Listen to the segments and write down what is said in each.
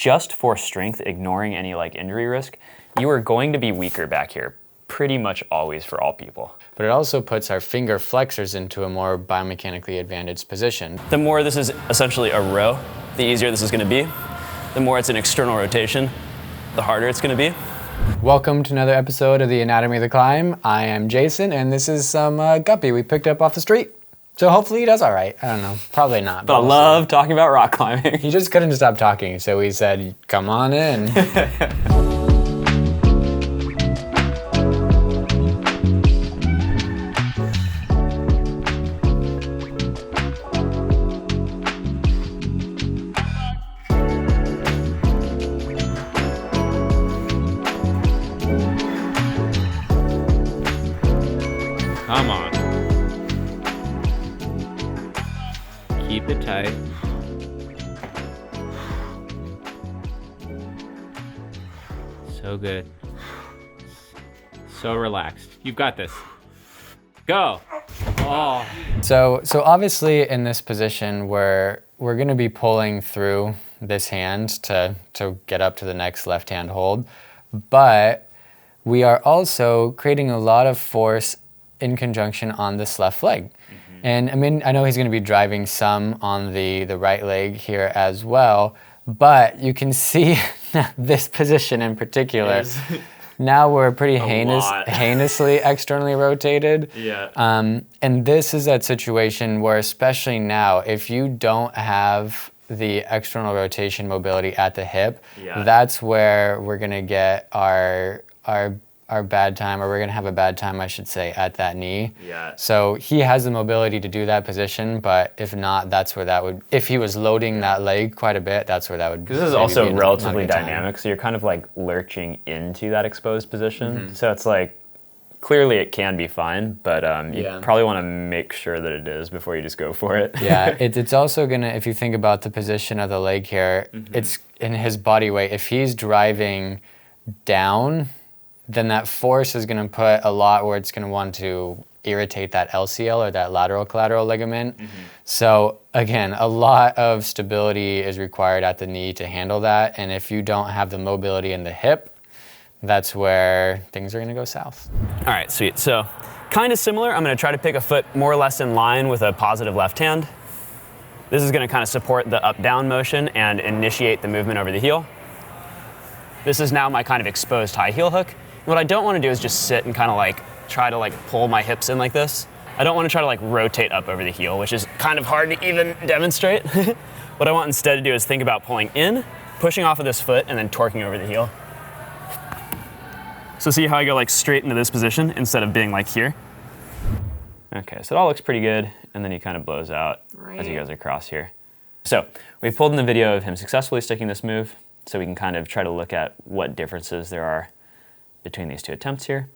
just for strength, ignoring any like injury risk, you are going to be weaker back here pretty much always for all people. But it also puts our finger flexors into a more biomechanically advantaged position. The more this is essentially a row, the easier this is going to be. The more it's an external rotation, the harder it's going to be. Welcome to another episode of the Anatomy of the Climb. I am Jason, and this is some guppy we picked up off the street. So hopefully he does all right. I don't know, probably not. But I love talking about rock climbing. He just couldn't stop talking, so we said, come on in. Come on. Keep it tight. So good. So relaxed. You've got this. Go. Oh. So obviously in this position we're going to be pulling through this hand to get up to the next left hand hold, but we are also creating a lot of force in conjunction on this left leg. And I mean, I know he's going to be driving some on the right leg here as well, but you can see this position in particular. Now we're pretty heinously externally rotated. Yeah. And this is that situation where, especially now, if you don't have the external rotation mobility at the hip, that's where we're going to get our bad time, or we're going to have a bad time, I should say, at that knee. Yeah. So he has the mobility to do that position, but if not, that's where that would, if he was loading that leg quite a bit, that's where that would. Because this is also relatively dynamic, so you're kind of like lurching into that exposed position. So it's like, clearly it can be fine, but you probably want to make sure that it is before you just go for it. Yeah, it's also going to, if you think about the position of the leg here, it's in his body weight. If he's driving down, then that force is going to put a lot where it's going to want to irritate that LCL, or that lateral collateral ligament. So again, a lot of stability is required at the knee to handle that. And if you don't have the mobility in the hip, that's where things are going to go south. All right, sweet. So kind of similar. I'm going to try to pick a foot more or less in line with a positive left hand. This is going to kind of support the up-down motion and initiate the movement over the heel. This is now my kind of exposed high heel hook. What I don't want to do is just sit and kind of like try to like pull my hips in like this. I don't want to try to like rotate up over the heel, which is kind of hard to even demonstrate. What I want instead to do is think about pulling in, pushing off of this foot, and then torquing over the heel. So see how I go like straight into this position instead of being like here? Okay, so it all looks pretty good, and then he kind of blows out as he goes across here. So we pulled in the video of him successfully sticking this move, so we can kind of try to look at what differences there are between these two attempts here.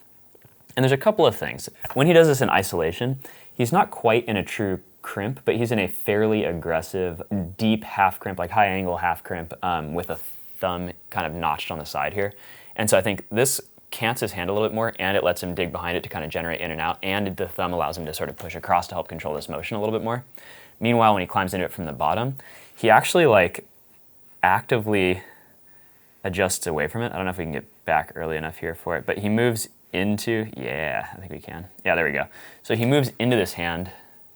And there's a couple of things. When he does this in isolation, he's not quite in a true crimp, but he's in a fairly aggressive, deep half crimp, like high angle half crimp, with a thumb kind of notched on the side here. And so I think this cants his hand a little bit more, and it lets him dig behind it to kind of generate in and out, and the thumb allows him to sort of push across to help control this motion a little bit more. Meanwhile, when he climbs into it from the bottom, he actually like actively adjusts away from it. I don't know if we can get back early enough here for it, but he moves into, I think we can. Yeah, there we go. So he moves into this hand.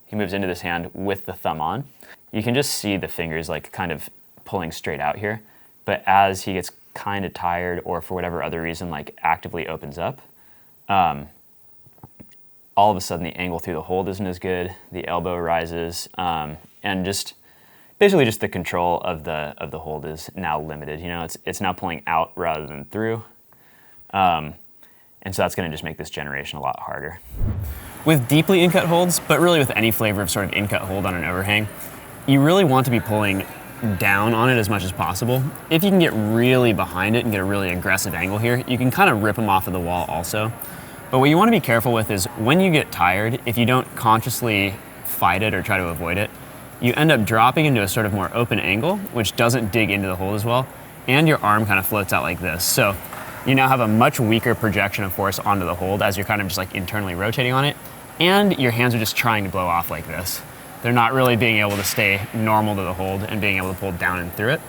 He moves into this hand with the thumb on. You can just see the fingers like kind of pulling straight out here. But as he gets kind of tired, or for whatever other reason, like actively opens up, all of a sudden the angle through the hold isn't as good. The elbow rises, and just basically just the control of the hold is now limited. You know, it's now pulling out rather than through. And so that's going to just make this generation a lot harder. With deeply in-cut holds, but really with any flavor of sort of in-cut hold on an overhang, you really want to be pulling down on it as much as possible. If you can get really behind it and get a really aggressive angle here, you can kind of rip them off of the wall also. But what you want to be careful with is when you get tired, if you don't consciously fight it or try to avoid it, you end up dropping into a sort of more open angle, which doesn't dig into the hold as well, and your arm kind of floats out like this. So you now have a much weaker projection of force onto the hold as you're kind of just like internally rotating on it, and your hands are just trying to blow off like this. They're not really being able to stay normal to the hold and being able to pull down and through it.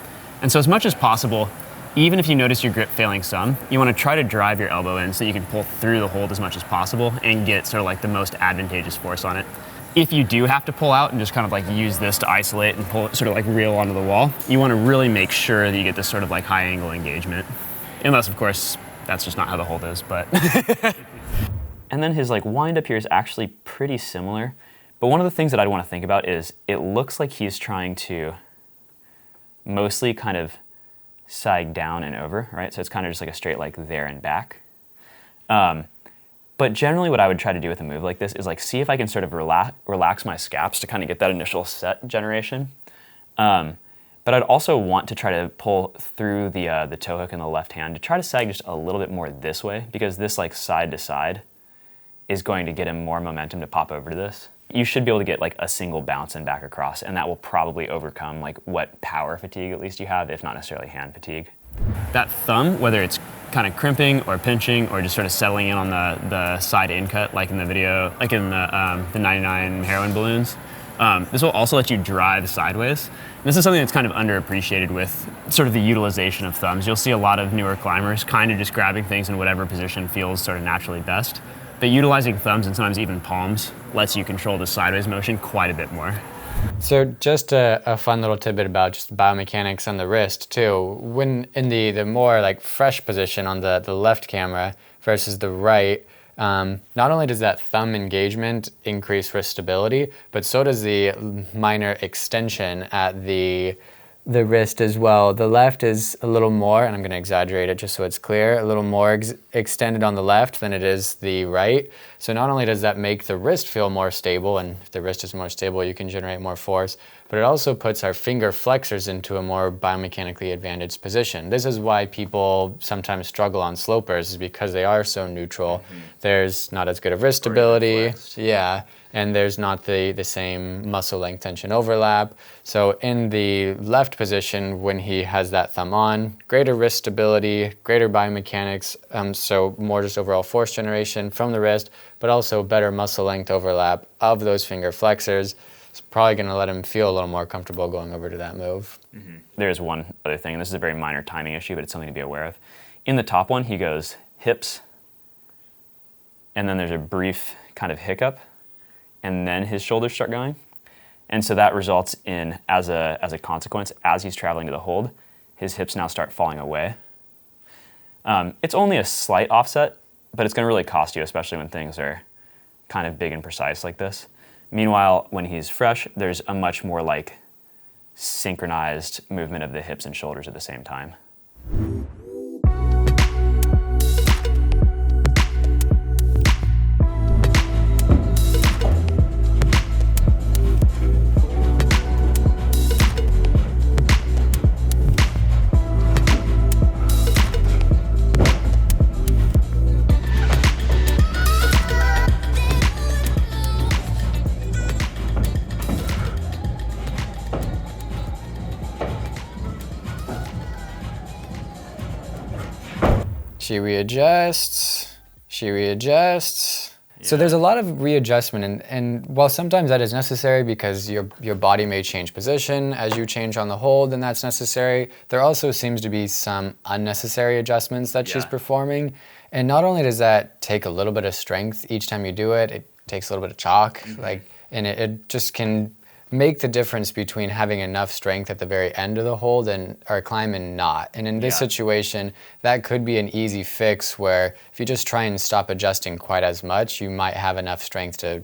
And so as much as possible, even if you notice your grip failing some, you want to try to drive your elbow in so you can pull through the hold as much as possible and get sort of like the most advantageous force on it. If you do have to pull out and just kind of like use this to isolate and pull it sort of like reel onto the wall, you want to really make sure that you get this sort of like high angle engagement. Unless of course, that's just not how the hold is, but. And then his like wind up here is actually pretty similar. But one of the things that I'd want to think about is it looks like he's trying to mostly kind of sag down and over, right? So it's kind of just like a straight like there and back. But generally what I would try to do with a move like this is like see if I can sort of relax my scaps to kind of get that initial set generation. But I'd also want to try to pull through the toe hook in the left hand to try to sag just a little bit more this way, because this like side to side is going to get him more momentum to pop over to this. You should be able to get like a single bounce and back across, and that will probably overcome like what power fatigue at least you have, if not necessarily hand fatigue. That thumb, whether it's kind of crimping or pinching or just sort of settling in on the side in cut, like in the video, like in the 99 heroin balloons, this will also let you drive sideways. And this is something that's kind of underappreciated with sort of the utilization of thumbs. You'll see a lot of newer climbers kind of just grabbing things in whatever position feels sort of naturally best. But utilizing thumbs and sometimes even palms lets you control the sideways motion quite a bit more. So just a fun little tidbit about just biomechanics on the wrist too. When in the more like fresh position on the left camera versus the right, not only does that thumb engagement increase wrist stability, but so does the minor extension at the wrist as well. The left is a little more, and I'm going to exaggerate it just so it's clear, a little more extended on the left than it is the right. So not only does that make the wrist feel more stable, and if the wrist is more stable, you can generate more force, but it also puts our finger flexors into a more biomechanically advantaged position. This is why people sometimes struggle on slopers, is because they are so neutral. Mm-hmm. There's not as good of wrist stability. Yeah. And there's not the same muscle length tension overlap. So in the left position, when he has that thumb on, greater wrist stability, greater biomechanics, so more just overall force generation from the wrist, but also better muscle length overlap of those finger flexors. It's probably gonna let him feel a little more comfortable going over to that move. Mm-hmm. There's one other thing, and this is a very minor timing issue, but it's something to be aware of. In the top one, he goes hips, and then there's a brief kind of hiccup, and then his shoulders start going. And so that results in, as a consequence, as he's traveling to the hold, his hips now start falling away. It's only a slight offset, but it's gonna really cost you, especially when things are kind of big and precise like this. Meanwhile, when he's fresh, there's a much more like synchronized movement of the hips and shoulders at the same time. She readjusts, she readjusts. Yeah. So there's a lot of readjustment, and while sometimes that is necessary because your body may change position as you change on the hold, and that's necessary, there also seems to be some unnecessary adjustments that she's performing. And not only does that take a little bit of strength each time you do it, it takes a little bit of chalk, and it just can make the difference between having enough strength at the very end of the hold or climb and not. And in this situation, that could be an easy fix where if you just try and stop adjusting quite as much, you might have enough strength to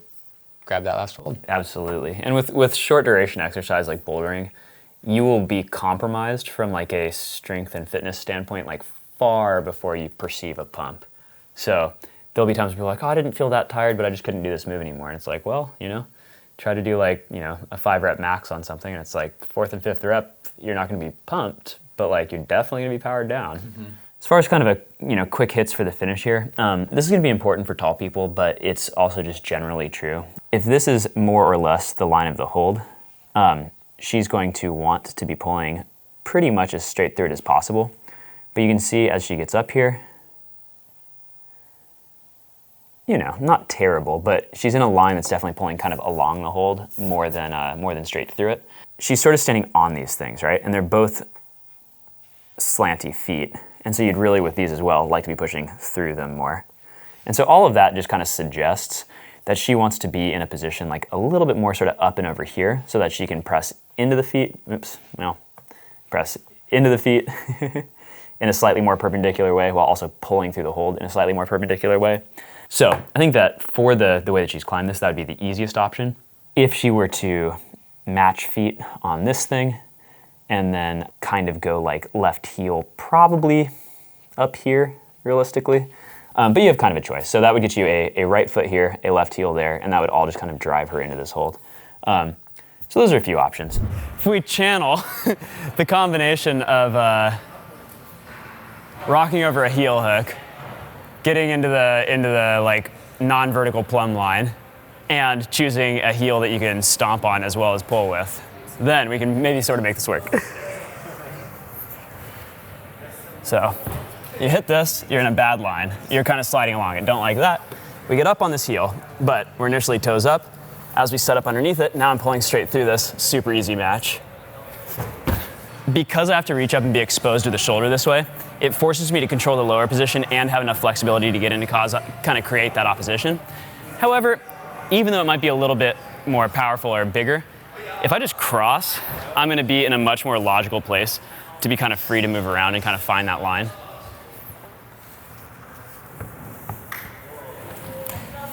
grab that last hold. Absolutely. And with short duration exercise like bouldering, you will be compromised from like a strength and fitness standpoint like far before you perceive a pump. So there'll be times people are like, oh, I didn't feel that tired, but I just couldn't do this move anymore. And it's like, well, try to do like, a 5-rep max on something, and it's like 4th and 5th rep, you're not gonna be pumped, but like you're definitely gonna be powered down. Mm-hmm. As far as kind of a quick hits for the finish here, this is gonna be important for tall people, but it's also just generally true. If this is more or less the line of the hold, she's going to want to be pulling pretty much as straight through it as possible. But you can see as she gets up here, not terrible, but she's in a line that's definitely pulling kind of along the hold more than straight through it. She's sort of standing on these things, right? And they're both slanty feet. And so you'd really, with these as well, like to be pushing through them more. And so all of that just kind of suggests that she wants to be in a position like a little bit more sort of up and over here so that she can press into the feet, press into the feet in a slightly more perpendicular way while also pulling through the hold in a slightly more perpendicular way. So I think that for the way that she's climbed this, that would be the easiest option. If she were to match feet on this thing and then kind of go like left heel probably up here realistically, but you have kind of a choice. So that would get you a right foot here, a left heel there, and that would all just kind of drive her into this hold. So those are a few options. If we channel the combination of rocking over a heel hook, getting into the like non-vertical plumb line, and choosing a heel that you can stomp on as well as pull with, then we can maybe sort of make this work. So you hit this, you're in a bad line. You're kind of sliding along it. Don't like that. We get up on this heel, but we're initially toes up. As we set up underneath it, now I'm pulling straight through this. Super easy match. Because I have to reach up and be exposed to the shoulder this way, it forces me to control the lower position and have enough flexibility to get in to kind of create that opposition. However, even though it might be a little bit more powerful or bigger, if I just cross, I'm going to be in a much more logical place to be kind of free to move around and kind of find that line.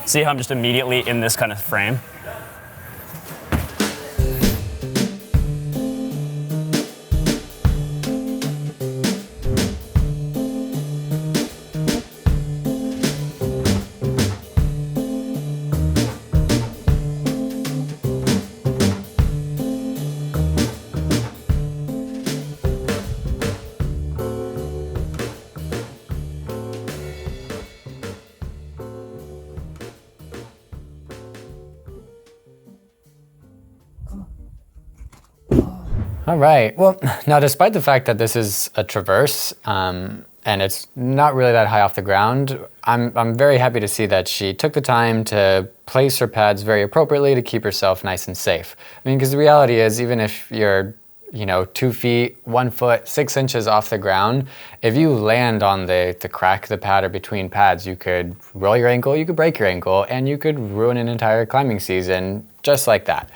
See how I'm just immediately in this kind of frame? All right, well, now despite the fact that this is a traverse and it's not really that high off the ground, I'm very happy to see that she took the time to place her pads very appropriately to keep herself nice and safe. I mean, because the reality is, even if you're 2 feet, 1 foot, 6 inches off the ground, if you land on the crack of the pad or between pads, you could roll your ankle, you could break your ankle, and you could ruin an entire climbing season just like that.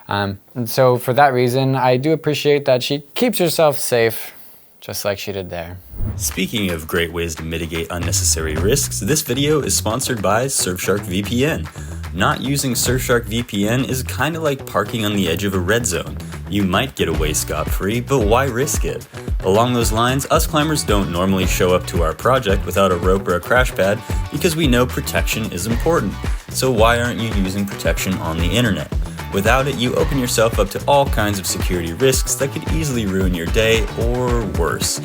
And so for that reason, I do appreciate that she keeps herself safe, just like she did there. Speaking of great ways to mitigate unnecessary risks, this video is sponsored by Surfshark VPN. Not using Surfshark VPN is kind of like parking on the edge of a red zone. You might get away scot-free, but why risk it? Along those lines, us climbers don't normally show up to our project without a rope or a crash pad because we know protection is important. So why aren't you using protection on the internet? Without it, you open yourself up to all kinds of security risks that could easily ruin your day, or worse.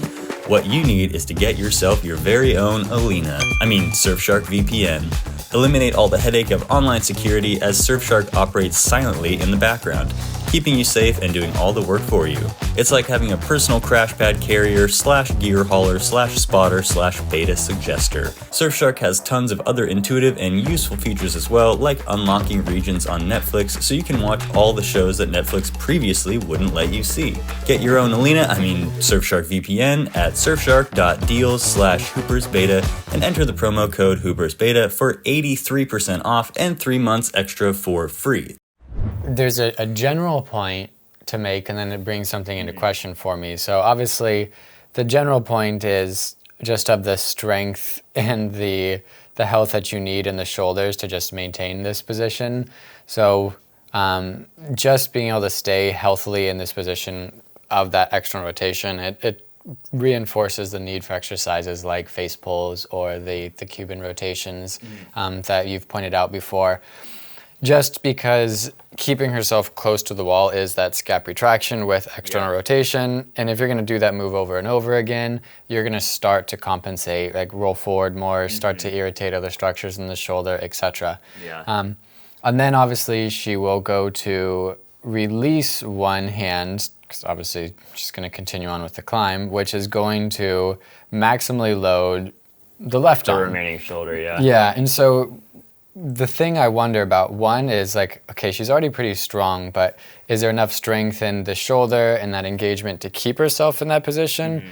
What you need is to get yourself your very own Surfshark VPN. Eliminate all the headache of online security as Surfshark operates silently in the background, keeping you safe and doing all the work for you. It's like having a personal crash pad carrier / gear hauler / spotter / beta suggester. Surfshark has tons of other intuitive and useful features as well, like unlocking regions on Netflix so you can watch all the shows that Netflix previously wouldn't let you see. Get your own Surfshark VPN at surfshark.deals/hoopersbeta and enter the promo code hoopersbeta for 83% off and 3 months extra for free. There's a general point to make, and then it brings something into question for me. So obviously, the general point is just of the strength and the health that you need in the shoulders to just maintain this position. So just being able to stay healthily in this position of that external rotation, it reinforces the need for exercises like face pulls or the Cuban rotations that you've pointed out before. Just because keeping herself close to the wall is that scap retraction with external rotation, and if you're going to do that move over and over again, you're going to start to compensate, like roll forward more, start to irritate other structures in the shoulder, etc. And then obviously she will go to release one hand, because obviously she's going to continue on with the climb, which is going to maximally load the left arm. The remaining shoulder, Yeah, and so the thing I wonder about, one is like, okay, she's already pretty strong, but is there enough strength in the shoulder and that engagement to keep herself in that position?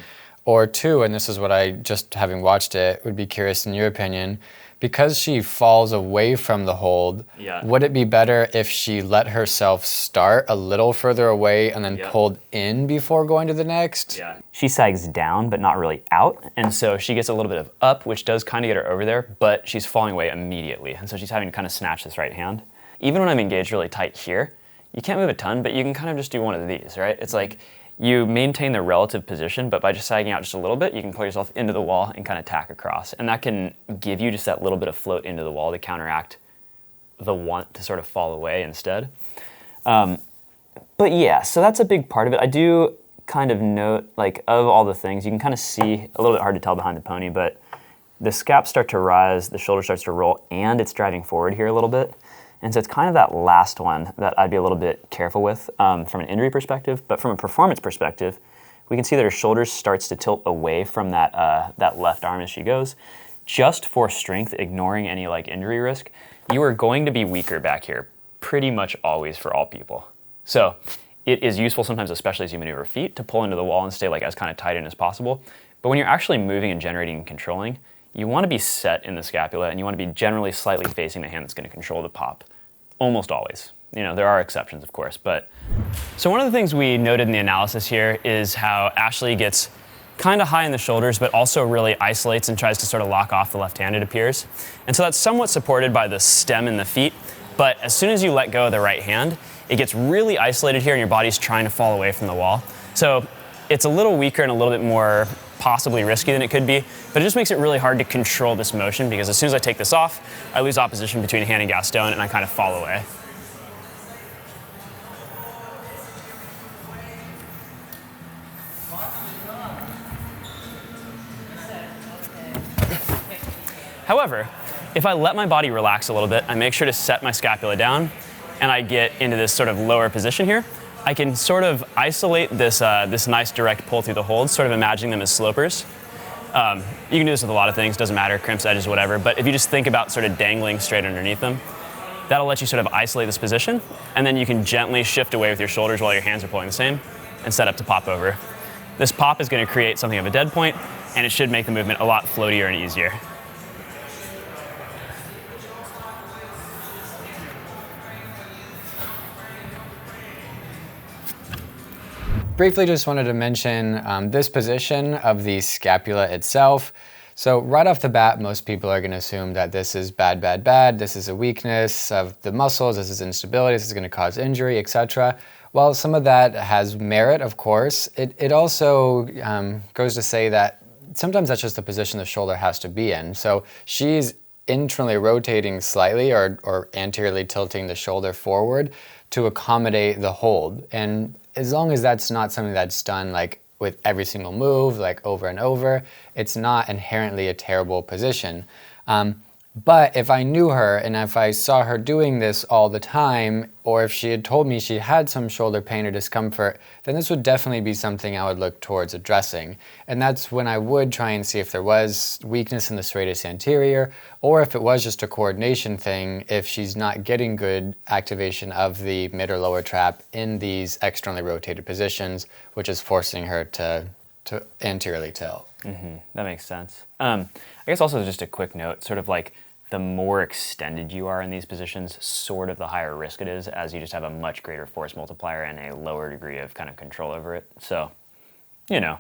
Or two, and this is what I just having watched it, would be curious in your opinion, because she falls away from the hold, would it be better if she let herself start a little further away and then pulled in before going to the next? She sags down, but not really out. And so she gets a little bit of up, which does kind of get her over there, but she's falling away immediately. And so she's having to kind of snatch this right hand. Even when I'm engaged really tight here, you can't move a ton, but you can kind of just do one of these, right? It's like, you maintain the relative position, but by just sagging out just a little bit, you can pull yourself into the wall and kind of tack across. And that can give you just that little bit of float into the wall to counteract the want to sort of fall away instead. But yeah, so that's a big part of it. I do kind of note, like, of all the things, you can kind of see, a little bit hard to tell behind the pony, but the scaps start to rise, the shoulder starts to roll, and it's driving forward here a little bit. And so it's kind of that last one that I'd be a little bit careful with from an injury perspective. But from a performance perspective, we can see that her shoulders starts to tilt away from that, that left arm as she goes. Just for strength, ignoring any like injury risk, you are going to be weaker back here pretty much always for all people. So it is useful sometimes, especially as you maneuver feet, to pull into the wall and stay like as kind of tight in as possible. But when you're actually moving and generating and controlling, you want to be set in the scapula and you want to be generally slightly facing the hand that's going to control the pop. Almost always. You know, there are exceptions, of course, but. So one of the things we noted in the analysis here is how Ashley gets kind of high in the shoulders, but also really isolates and tries to sort of lock off the left hand, it appears. And so that's somewhat supported by the stem in the feet, but as soon as you let go of the right hand, it gets really isolated here and your body's trying to fall away from the wall. So it's a little weaker and a little bit more possibly risky than it could be, but it just makes it really hard to control this motion because as soon as I take this off, I lose opposition between hand and Gaston and I kind of fall away. However, if I let my body relax a little bit, I make sure to set my scapula down and I get into this sort of lower position here, I can sort of isolate this, this nice direct pull through the holds, sort of imagining them as slopers. You can do this with a lot of things, doesn't matter, crimps, edges, whatever, but if you just think about sort of dangling straight underneath them, that'll let you sort of isolate this position, and then you can gently shift away with your shoulders while your hands are pulling the same, and set up to pop over. This pop is going to create something of a dead point, and it should make the movement a lot floatier and easier. Briefly, just wanted to mention this position of the scapula itself. So right off the bat, most people are going to assume that this is bad, bad, bad. This is a weakness of the muscles. This is instability. This is going to cause injury, etc. While some of that has merit, of course, it also goes to say that sometimes that's just the position the shoulder has to be in. So she's internally rotating slightly or anteriorly tilting the shoulder forward to accommodate the hold. And as long as that's not something that's done like with every single move, like over and over, it's not inherently a terrible position. But if I knew her and if I saw her doing this all the time, or if she had told me she had some shoulder pain or discomfort, then this would definitely be something I would look towards addressing. And that's when I would try and see if there was weakness in the serratus anterior, or if it was just a coordination thing, if she's not getting good activation of the mid or lower trap in these externally rotated positions, which is forcing her to anteriorly tilt. Mm-hmm. That makes sense. I guess also just a quick note, sort of like the more extended you are in these positions, sort of the higher risk it is, as you just have a much greater force multiplier and a lower degree of kind of control over it. So, you know,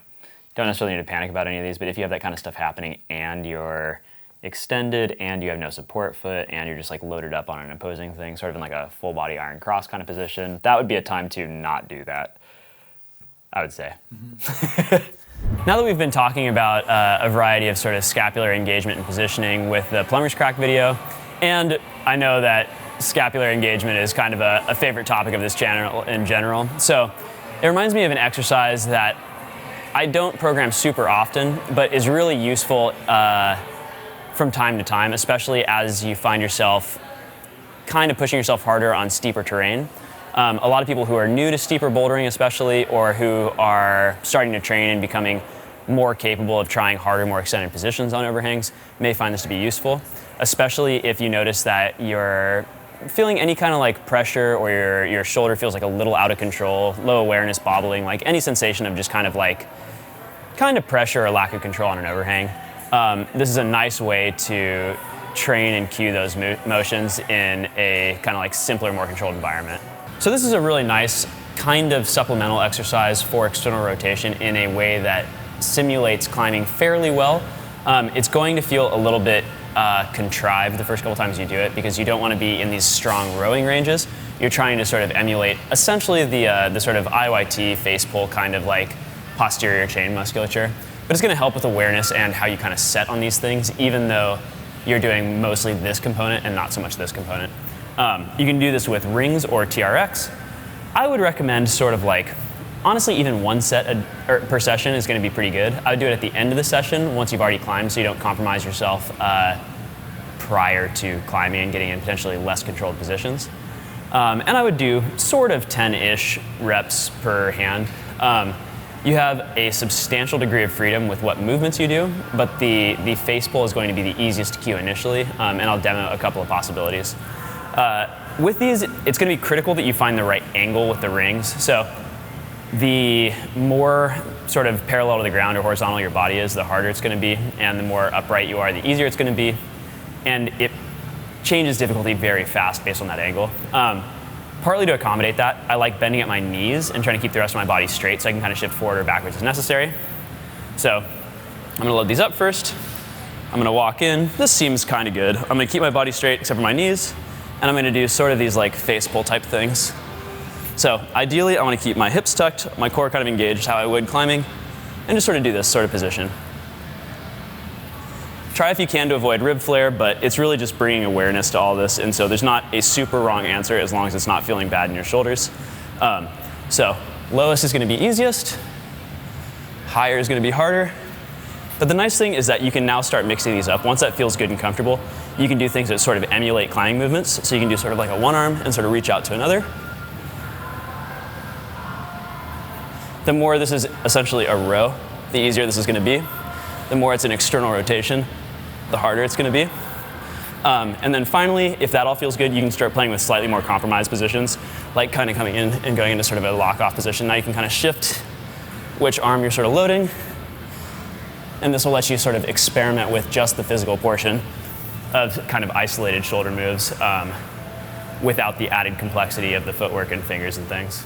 don't necessarily need to panic about any of these, but if you have that kind of stuff happening and you're extended and you have no support foot and you're just like loaded up on an opposing thing, sort of in like a full body iron cross kind of position, that would be a time to not do that, I would say. Mm-hmm. Now that we've been talking about a variety of sort of scapular engagement and positioning with the plumber's crack video, and I know that scapular engagement is kind of a favorite topic of this channel in general, so it reminds me of an exercise that I don't program super often, but is really useful from time to time, especially as you find yourself kind of pushing yourself harder on steeper terrain. A lot of people who are new to steeper bouldering especially, or who are starting to train and becoming more capable of trying harder, more extended positions on overhangs may find this to be useful, especially if you notice that you're feeling any kind of like pressure or your shoulder feels like a little out of control, low awareness, bobbling, like any sensation of just kind of like kind of pressure or lack of control on an overhang. This is a nice way to train and cue those motions in a kind of like simpler, more controlled environment. So this is a really nice kind of supplemental exercise for external rotation in a way that simulates climbing fairly well. It's going to feel a little bit contrived the first couple times you do it because you don't want to be in these strong rowing ranges. You're trying to sort of emulate essentially the sort of IYT face pull kind of like posterior chain musculature. But it's going to help with awareness and how you kind of set on these things, even though you're doing mostly this component and not so much this component. You can do this with rings or TRX. I would recommend sort of like, honestly, even one set per session is going to be pretty good. I would do it at the end of the session once you've already climbed so you don't compromise yourself prior to climbing and getting in potentially less controlled positions. And I would do sort of 10-ish reps per hand. You have a substantial degree of freedom with what movements you do, but the face pull is going to be the easiest to cue initially, and I'll demo a couple of possibilities. With these, it's going to be critical that you find the right angle with the rings. So the more sort of parallel to the ground or horizontal your body is, the harder it's going to be, and the more upright you are, the easier it's going to be. And it changes difficulty very fast based on that angle. Partly to accommodate that, I like bending at my knees and trying to keep the rest of my body straight so I can kind of shift forward or backwards as necessary. So I'm going to load these up first. I'm going to walk in. This seems kind of good. I'm going to keep my body straight except for my knees, and I'm going to do sort of these like face pull type things. So ideally, I want to keep my hips tucked, my core kind of engaged how I would climbing, and just sort of do this sort of position. Try if you can to avoid rib flare, but it's really just bringing awareness to all this, and so there's not a super wrong answer as long as it's not feeling bad in your shoulders. So lowest is going to be easiest, higher is going to be harder, but the nice thing is that you can now start mixing these up. Once that feels good and comfortable, you can do things that sort of emulate climbing movements, so you can do sort of like a one arm and sort of reach out to another. The more this is essentially a row, the easier this is going to be. The more it's an external rotation, the harder it's going to be. And then finally, if that all feels good, you can start playing with slightly more compromised positions, like kind of coming in and going into sort of a lock-off position. Now you can kind of shift which arm you're sort of loading, and this will let you sort of experiment with just the physical portion of kind of isolated shoulder moves without the added complexity of the footwork and fingers and things.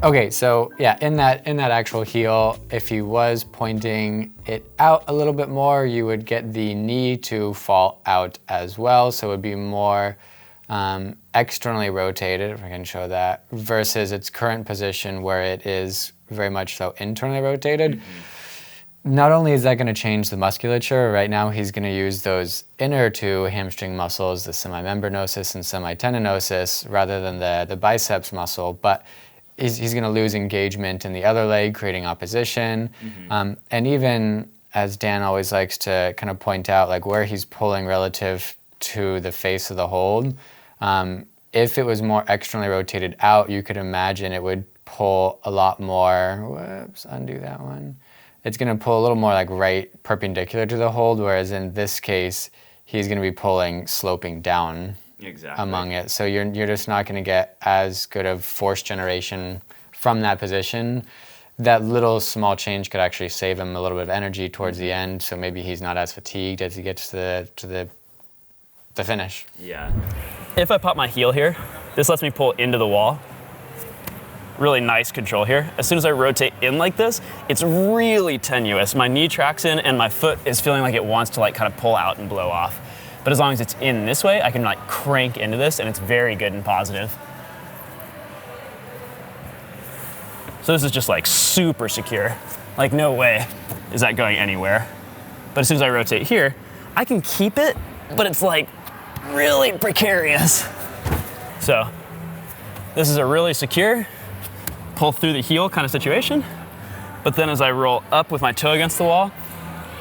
Okay, so yeah, in that actual heel, if he was pointing it out a little bit more, you would get the knee to fall out as well. So it would be more externally rotated, if I can show that, versus its current position where it is very much so internally rotated. Not only is that going to change the musculature, right now he's going to use those inner two hamstring muscles, the semimembranosus and semitendinosus, rather than the biceps muscle, but he's going to lose engagement in the other leg, creating opposition. And even, as Dan always likes to kind of point out, like where he's pulling relative to the face of the hold, if it was more externally rotated out, you could imagine it would pull a lot more, whoops, undo that one. It's going to pull a little more like right perpendicular to the hold, whereas in this case, he's going to be pulling sloping down. Exactly. Among it. So you're just not going to get as good of force generation from that position. That little small change could actually save him a little bit of energy towards the end, so maybe he's not as fatigued as he gets to the finish. Yeah. If I pop my heel here, this lets me pull into the wall. really nice control here. As soon as I rotate in like this, it's really tenuous. My knee tracks in and my foot is feeling like it wants to like kind of pull out and blow off. But as long as it's in this way, I can like crank into this and it's very good and positive. So this is just like super secure. Like no way is that going anywhere. But as soon as I rotate here, I can keep it, but it's like really precarious. So this is a really secure, pull through the heel kind of situation. But then as I roll up with my toe against the wall,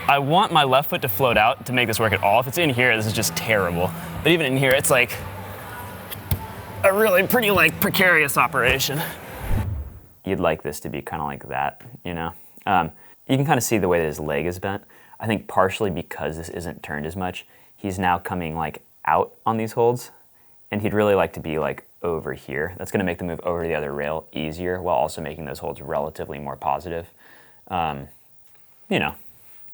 I want my left foot to float out to make this work at all. If it's in here, this is just terrible. But even in here, it's like a really pretty like precarious operation. You'd like this to be kind of like that, you know? You can kind of see the way that his leg is bent. I think partially because this isn't turned as much, he's now coming like out on these holds, and he'd really like to be like over here. That's gonna make the move over to the other rail easier while also making those holds relatively more positive. You know,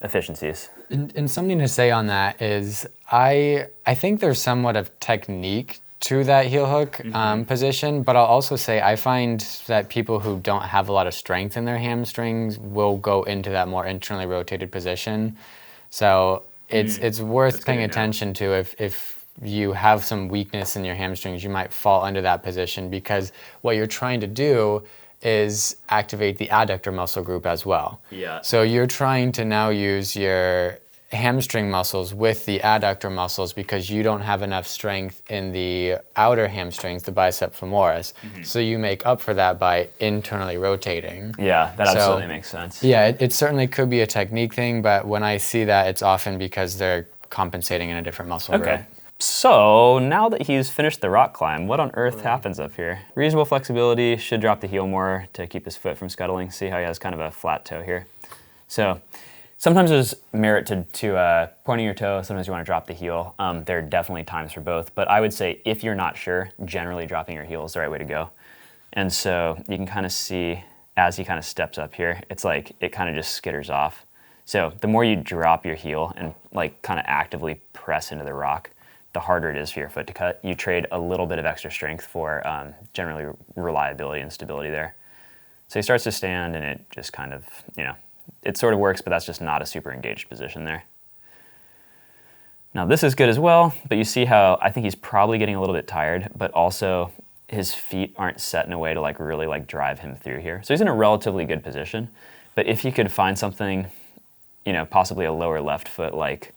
efficiencies. And something to say on that is I think there's somewhat of technique to that heel hook position, but I'll also say I find that people who don't have a lot of strength in their hamstrings will go into that more internally rotated position. So it's worth paying attention to if you have some weakness in your hamstrings, you might fall under that position, because what you're trying to do is activate the adductor muscle group as well. Yeah. So you're trying to now use your hamstring muscles with the adductor muscles because you don't have enough strength in the outer hamstrings, the bicep femoris. So you make up for that by internally rotating. Yeah, that absolutely makes sense. Yeah, it certainly could be a technique thing, but when I see that, it's often because they're compensating in a different muscle group. So now that he's finished the rock climb, what on earth happens up here? Reasonable flexibility, should drop the heel more to keep his foot from scuttling. See how he has kind of a flat toe here. So sometimes there's merit to pointing your toe, sometimes you want to drop the heel. There are definitely times for both, but I would say if you're not sure, generally dropping your heel is the right way to go. And so you can kind of see as he kind of steps up here, it's like it kind of just skitters off. So the more you drop your heel and like kind of actively press into the rock, the harder it is for your foot to cut. You trade a little bit of extra strength for generally reliability and stability there. So he starts to stand and it just kind of, you know, it sort of works, but that's just not a super engaged position there. Now this is good as well, but you see how I think he's probably getting a little bit tired, but also his feet aren't set in a way to like really like drive him through here. So he's in a relatively good position, but if he could find something, you know, possibly a lower left foot, like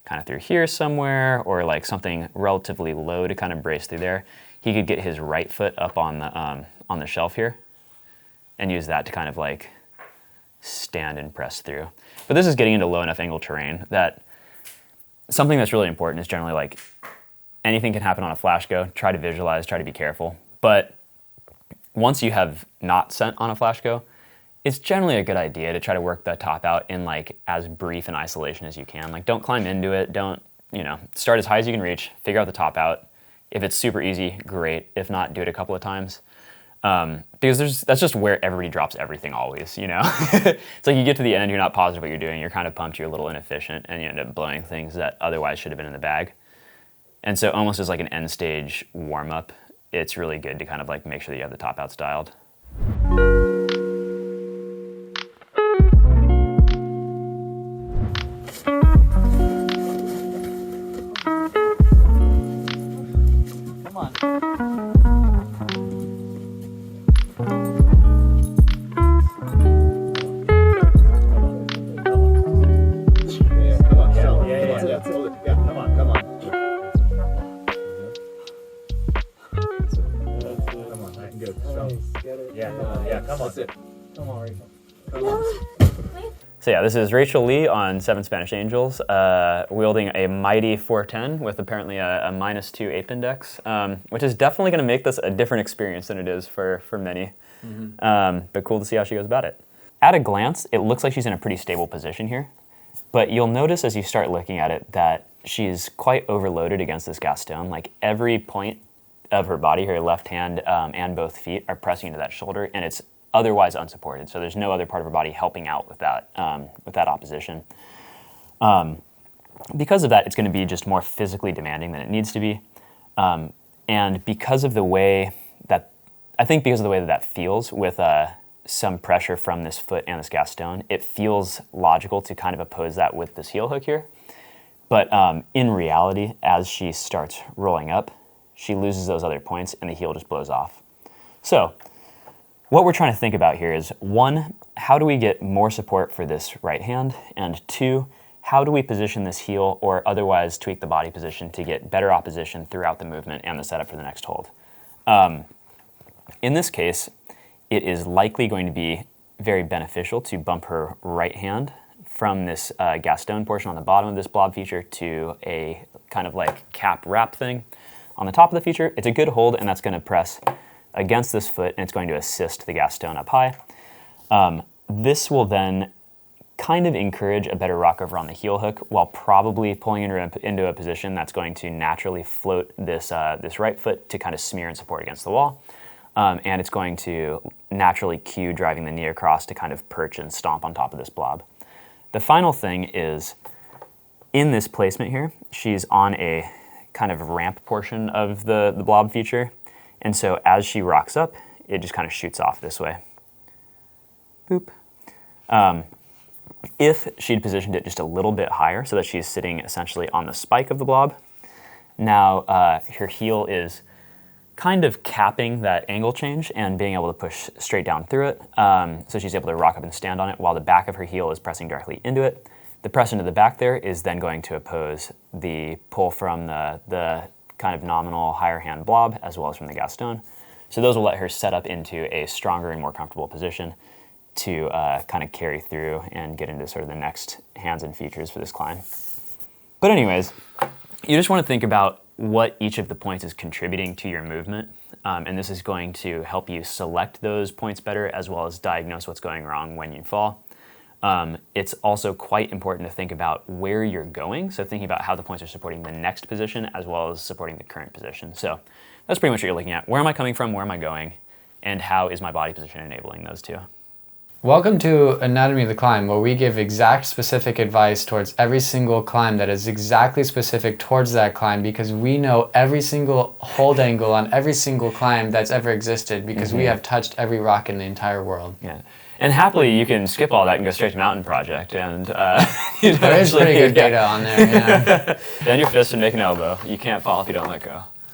kind of through here somewhere, or like something relatively low to kind of brace through there, he could get his right foot up on the shelf here and use that to kind of like stand and press through. But this is getting into low enough angle terrain that something that's really important is generally like anything can happen on a flash go. Try to visualize, try to be careful. But once you have not sent on a flash go, it's generally a good idea to try to work the top out in like as brief an isolation as you can. Like don't climb into it, don't, you know, start as high as you can reach, figure out the top out. If it's super easy, great. If not, do it a couple of times. Because that's just where everybody drops everything always, you know? It's like you get to the end, you're not positive what you're doing, you're kind of pumped, you're a little inefficient, and you end up blowing things that otherwise should have been in the bag. And so almost as like an end stage warm up, it's really good to kind of like make sure that you have the top out styled. So yeah, this is Rachel Lee on 7 Spanish Angels, wielding a mighty 410 with apparently a -2 ape index, which is definitely going to make this a different experience than it is for many. But cool to see how she goes about it. At a glance, it looks like she's in a pretty stable position here, but you'll notice as you start looking at it that she's quite overloaded against this Gaston. Like every point of her body, her left hand and both feet are pressing into that shoulder, and it's otherwise unsupported. So there's no other part of her body helping out with that opposition. Because of that, it's going to be just more physically demanding than it needs to be. And because of the way that I think because of the way that that feels with some pressure from this foot and this Gaston, it feels logical to kind of oppose that with this heel hook here. But in reality, as she starts rolling up, she loses those other points and the heel just blows off. So what we're trying to think about here is, one, how do we get more support for this right hand? And two, how do we position this heel or otherwise tweak the body position to get better opposition throughout the movement and the setup for the next hold? In this case, it is likely going to be very beneficial to bump her right hand from this Gaston portion on the bottom of this blob feature to a kind of like cap wrap thing on the top of the feature. It's a good hold, and that's going to press against this foot, and it's going to assist the Gaston up high. This will then kind of encourage a better rock over on the heel hook while probably pulling into a position that's going to naturally float this, this right foot to kind of smear and support against the wall. And it's going to naturally cue driving the knee across to kind of perch and stomp on top of this blob. The final thing is, in this placement here, she's on a kind of ramp portion of the blob feature. And so as she rocks up, it just kind of shoots off this way. Boop. If she'd positioned it just a little bit higher so that she's sitting essentially on the spike of the blob, now her heel is kind of capping that angle change and being able to push straight down through it. So she's able to rock up and stand on it while the back of her heel is pressing directly into it. The press into the back there is then going to oppose the pull from the kind of nominal higher hand blob as well as from the Gaston. So those will let her set up into a stronger and more comfortable position to kind of carry through and get into sort of the next hands and features for this climb. But anyways, you just want to think about what each of the points is contributing to your movement. And this is going to help you select those points better as well as diagnose what's going wrong when you fall. It's also quite important to think about where you're going. So thinking about how the points are supporting the next position as well as supporting the current position. So that's pretty much what you're looking at. Where am I coming from? Where am I going? And how is my body position enabling those two? Welcome to Anatomy of the Climb, where we give exact specific advice towards every single climb that is exactly specific towards that climb, because we know every single hold angle on every single climb that's ever existed, because we have touched every rock in the entire world. Yeah. And happily, you can skip all that and go straight to Mountain Project. And there is pretty good data on there, yeah. Bend your fist and make an elbow. You can't fall if you don't let go.